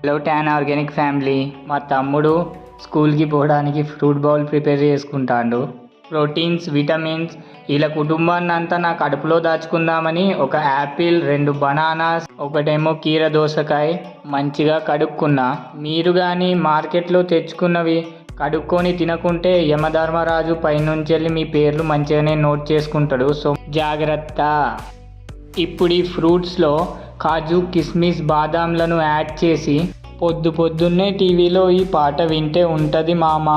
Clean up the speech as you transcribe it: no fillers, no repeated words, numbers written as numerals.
Hello tan organic family. మా తమ్ముడు స్కూల్కి పోవడానికి ఫ్రూట్ బౌల్ ప్రిపేర్ చేసుకుంటాడు. ప్రోటీన్స్, విటమిన్స్ ఇలా కుటుంబాన్ని అంతా నా కడుపులో దాచుకుందామని ఒక యాపిల్, 2 బనానాస్, ఒకటేమో కీర దోసకాయ మంచిగా కడుక్కున్నా. మీరు కానీ మార్కెట్లో తెచ్చుకున్నవి కడుక్కొని తినకుంటే యమధర్మరాజు పైనుంచి మీ పేర్లు మంచిగానే నోట్ చేసుకుంటాడు. సో జాగ్రత్త. ఇప్పుడు ఈ ఫ్రూట్స్లో కాజు, కిస్మిస్, బాదాంలను యాడ్ చేసి పొద్దున్నే టీవీలో ఈ పాట వింటే ఉంటుంది మామా.